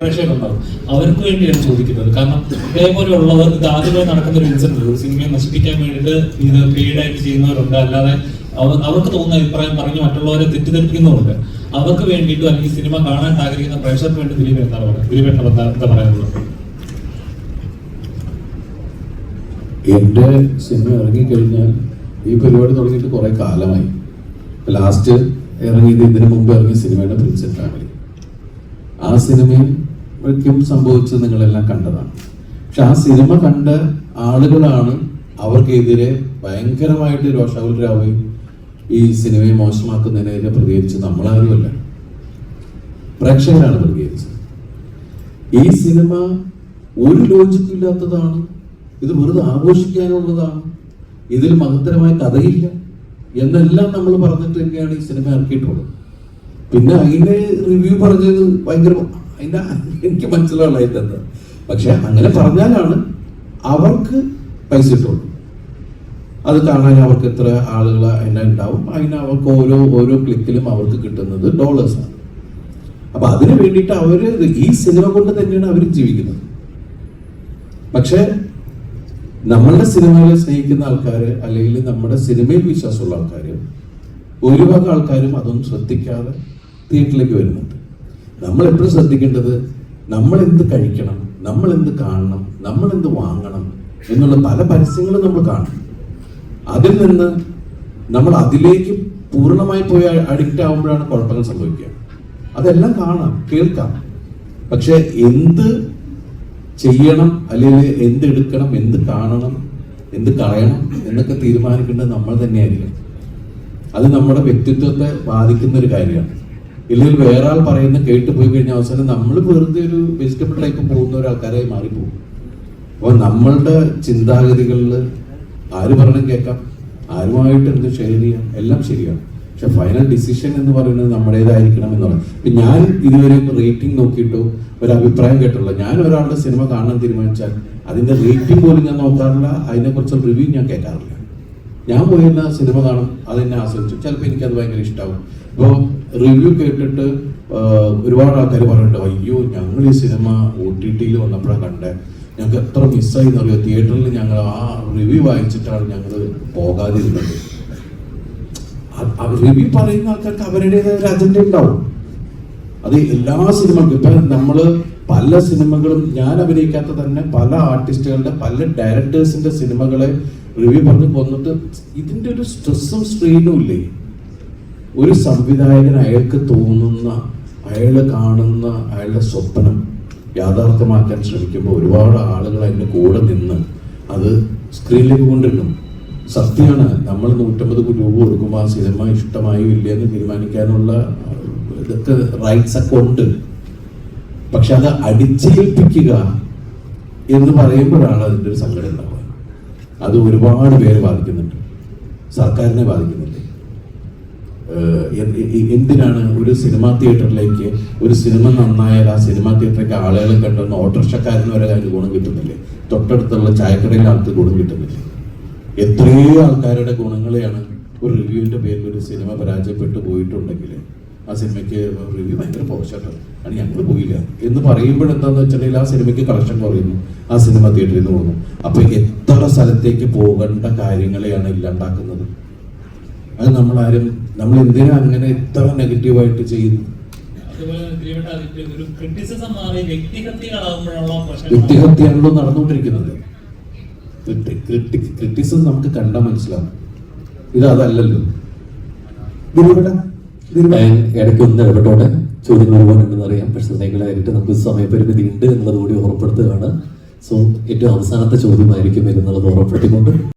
പ്രേക്ഷകരുണ്ടാവും. അവർക്ക് വേണ്ടിയാണ് ചോദിക്കുന്നത്. കാരണം ഇതേപോലെയുള്ളവർ ഇത് ആദ്യമായി നടക്കുന്ന ഒരു ഇൻസിഡന്റ്, ഒരു സിനിമയെ നശിപ്പിക്കാൻ വേണ്ടിയിട്ട് ഇത് പെയ്ഡായിട്ട് ചെയ്യുന്നവരുണ്ട്. അല്ലാതെ അവർക്ക് തോന്നുന്ന അഭിപ്രായം പറഞ്ഞ് മറ്റുള്ളവരെ തെറ്റിദ്ധരിപ്പിക്കുന്നവരുണ്ട്. അവർക്ക് വേണ്ടിയിട്ടും അല്ലെങ്കിൽ സിനിമ കാണാൻ ആഗ്രഹിക്കുന്ന പ്രേക്ഷകർക്ക് വേണ്ടി ദിലീപ് എന്താ പറയാനുള്ളത്? എൻ്റെ സിനിമ ഇറങ്ങിക്കഴിഞ്ഞാൽ ഈ പരിപാടി തുടങ്ങിയിട്ട് കുറെ കാലമായി. ലാസ്റ്റ് ഇറങ്ങിയത് ഇതിനു മുമ്പ് ഇറങ്ങിയ സിനിമയുടെ പ്രിൻസസ് ഫാമിലി. ആ സിനിമയ്ക്കും സംഭവിച്ചത് നിങ്ങളെല്ലാം കണ്ടതാണ്. പക്ഷെ ആ സിനിമ കണ്ട ആളുകളാണ് അവർക്കെതിരെ ഭയങ്കരമായിട്ട് രോഷാകുലരാവുകയും ഈ സിനിമയെ മോശമാക്കുന്നതിനെതിരെ പ്രതികരിച്ച് നമ്മളാരുമല്ല, പ്രേക്ഷകരാണ് പ്രതികരിച്ചത്. ഈ സിനിമ ഒരു ലോജിക്കില്ലാത്തതാണ്, ഇത് വെറുതെ ആഘോഷിക്കാനുള്ളതാണ്, ഇതിൽ മഹത്തരമായ കഥയില്ല എന്നെല്ലാം നമ്മൾ പറഞ്ഞിട്ടൊക്കെയാണ് ഈ സിനിമ ഇറക്കിയിട്ടുള്ളത്. പിന്നെ അതിന്റെ റിവ്യൂ പറഞ്ഞത് ഭയങ്കര അതിന്റെ എനിക്ക് മനസ്സിലാവുന്നത്. പക്ഷെ അങ്ങനെ പറഞ്ഞാലാണ് അവർക്ക് പൈസ ഇട്ടുള്ളൂ. അത് കാണാൻ അവർക്ക് എത്ര ആളുകൾ അതിനെ ഉണ്ടാവും, അതിന് അവർക്ക് ഓരോ ക്ലിക്കിലും അവർക്ക് കിട്ടുന്നത് ഡോളേഴ്സാണ്. അപ്പൊ അതിനു വേണ്ടിയിട്ട് അവര് ഈ സിനിമ കൊണ്ട് തന്നെയാണ് അവർ ജീവിക്കുന്നത്. പക്ഷെ നമ്മളുടെ സിനിമകളെ സ്നേഹിക്കുന്ന ആൾക്കാര് അല്ലെങ്കിൽ നമ്മുടെ സിനിമയിൽ വിശ്വാസമുള്ള ആൾക്കാര് ഒരുപാട് ആൾക്കാരും അതൊന്നും ശ്രദ്ധിക്കാതെ തിയേറ്ററിലേക്ക് വരുന്നുണ്ട്. നമ്മൾ എപ്പോഴും ശ്രദ്ധിക്കേണ്ടത് നമ്മൾ എന്ത് കഴിക്കണം, നമ്മൾ എന്ത് കാണണം, നമ്മൾ എന്ത് വാങ്ങണം എന്നുള്ള പല പരസ്യങ്ങളും നമ്മൾ കാണും. അതിൽ നിന്ന് നമ്മൾ അതിലേക്ക് പൂർണ്ണമായി പോയി അഡിക്റ്റ് ആകുമ്പോഴാണ് കുഴപ്പങ്ങൾ സംഭവിക്കുക. അതെല്ലാം കാണാം, കേൾക്കാം, പക്ഷെ എന്ത് ചെയ്യണം അല്ലെങ്കിൽ എന്ത് എടുക്കണം, എന്ത് കാണണം, എന്ത് കളയണം എന്നൊക്കെ തീരുമാനിക്കേണ്ടത് നമ്മൾ തന്നെയായിരിക്കും. അത് നമ്മുടെ വ്യക്തിത്വത്തെ ബാധിക്കുന്ന ഒരു കാര്യമാണ്. ഇല്ലെങ്കിൽ വേറെ ആൾ പറയുന്ന കേട്ട് പോയി കഴിഞ്ഞാൽ അവസാനം നമ്മൾ വെറുതെ ഒരു വെജിറ്റബിൾ ടൈപ്പ് പോകുന്ന ഒരാൾക്കാരായി മാറിപ്പോകും. അപ്പോൾ നമ്മളുടെ ചിന്താഗതികളിൽ ആര് പറഞ്ഞും കേൾക്കാം, ആരുമായിട്ട് എന്ത് ഷെയർ ചെയ്യാം, എല്ലാം ശരിയാണ്. പക്ഷെ ഫൈനൽ ഡിസിഷൻ എന്ന് പറയുന്നത് നമ്മുടേതായിരിക്കണം എന്നുള്ളത്. ഇപ്പം ഞാൻ ഇതുവരെ റേറ്റിംഗ് നോക്കിയിട്ടോ ഒരു അഭിപ്രായം കേട്ടുള്ള, ഞാൻ ഒരാളുടെ സിനിമ കാണാൻ തീരുമാനിച്ചാൽ അതിന്റെ റേറ്റിംഗ് പോലും ഞാൻ നോക്കാറില്ല, അതിനെക്കുറിച്ചുള്ള റിവ്യൂ ഞാൻ കേൾക്കാറില്ല. ഞാൻ പോയിരുന്ന സിനിമ കാണും, അതെന്നെ ആസ്വദിച്ചു, ചിലപ്പോൾ എനിക്കത് ഭയങ്കര ഇഷ്ടമാവും. ഇപ്പോൾ റിവ്യൂ കേട്ടിട്ട് ഒരുപാട് ആൾക്കാർ പറഞ്ഞിട്ട്, അയ്യോ ഞങ്ങൾ ഈ സിനിമ OTT വന്നപ്പോഴാണ് കണ്ടത്, ഞങ്ങൾക്ക് എത്ര മിസ്സായി എന്നറിയോ, തിയേറ്ററിൽ ഞങ്ങൾ ആ റിവ്യൂ വായിച്ചിട്ടാണ് ഞങ്ങൾ പോകാതിരുന്നത്. റിവ്യൂ പറയുന്ന ആൾക്കാർക്ക് അവരുടേതായ ഒരു അജണ്ട ഉണ്ടാവും. അത് എല്ലാ സിനിമകൾക്കും. ഇപ്പൊ നമ്മള് പല സിനിമകളും ഞാൻ അഭിനയിക്കാത്ത തന്നെ പല ആർട്ടിസ്റ്റുകളുടെ പല ഡയറക്ടേഴ്സിന്റെ സിനിമകളെ റിവ്യൂ പറഞ്ഞ് കൊന്നിട്ട് ഇതിന്റെ ഒരു സ്ട്രെസ്സും സ്ട്രെയിനും ഇല്ലേ. ഒരു സംവിധായകൻ അയാൾക്ക് തോന്നുന്ന, അയാള് കാണുന്ന അയാളുടെ സ്വപ്നം യാഥാർത്ഥ്യമാക്കാൻ ശ്രമിക്കുമ്പോൾ ഒരുപാട് ആളുകൾ അതിന്റെ കൂടെ നിന്ന് അത് സ്ക്രീനിലേക്ക് കൊണ്ടിരുന്നു. സത്യമാണ്, നമ്മൾ 150 രൂപ കൊടുക്കുമ്പോൾ ആ സിനിമ ഇഷ്ടമായോ ഇല്ലയെന്ന് തീരുമാനിക്കാനുള്ള ഇതൊക്കെ റൈറ്റ്സ് ഒക്കെ ഉണ്ട്. പക്ഷെ അത് അടിച്ചേൽപ്പിക്കുക എന്ന് പറയുമ്പോഴാണ് അതിൻ്റെ ഒരു സങ്കടം ഉണ്ടാവുക. അത് ഒരുപാട് പേരെ ബാധിക്കുന്നുണ്ട്, സർക്കാരിനെ ബാധിക്കുന്നുണ്ട്. എന്തിനാണ് ഒരു സിനിമാ തിയേറ്ററിലേക്ക് ഒരു സിനിമ നന്നായാൽ ആ സിനിമാ തിയേറ്ററിലേക്ക് ആളുകളെ കണ്ടുവന്ന ഓട്ടോറിക്ഷക്കാരന് വരെ അതിന് ഗുണം കിട്ടുന്നില്ലേ, തൊട്ടടുത്തുള്ള ചായക്കടയിലെ ആൾക്ക് ഗുണം കിട്ടുന്നില്ലേ. എത്രയോ ആൾക്കാരുടെ ഗുണങ്ങളെയാണ് ഒരു റിവ്യൂവിന്റെ പേരിൽ ഒരു സിനിമ പരാജയപ്പെട്ടു പോയിട്ടുണ്ടെങ്കിൽ ആ സിനിമയ്ക്ക് റിവ്യൂ ഭയങ്കര പോഷായിട്ടാണ്, അത് ഞങ്ങൾ പോയില്ല എന്ന് പറയുമ്പോൾ എന്താണെന്ന് വെച്ചിട്ടുണ്ടെങ്കിൽ ആ സിനിമയ്ക്ക് കളക്ഷൻ കുറയുന്നു, ആ സിനിമ തിയേറ്ററിൽ നിന്ന് പോകുന്നു. അപ്പൊ എത്ര സ്ഥലത്തേക്ക് പോകേണ്ട കാര്യങ്ങളെയാണ് ഇല്ലാണ്ടാക്കുന്നത്. അത് നമ്മൾ എന്തിനാ അങ്ങനെ ഇത്ര നെഗറ്റീവായിട്ട് ചെയ്യുന്നു? വ്യക്തിഹത്യയാണല്ലോ നടന്നുകൊണ്ടിരിക്കുന്നത്. ക്രിറ്റിസിസം നമുക്ക് കണ്ടാൽ മനസ്സിലാവും, ഇത് അതല്ലല്ലോ. ഇടയ്ക്ക് ഒന്ന് ഇടപെട്ടോടെ ചോദ്യങ്ങൾ ഒരുപാടുണ്ടെന്ന് അറിയാം, പക്ഷെ നിങ്ങളായിട്ട് നമുക്ക് സമയപരിമിതി ഉണ്ട് എന്നുള്ളത് കൂടി ഉറപ്പെടുത്തുകയാണ്. സോ ഏറ്റവും അവസാനത്തെ ചോദ്യമായിരിക്കും എന്നുള്ളത് ഉറപ്പെടുത്തിക്കൊണ്ട്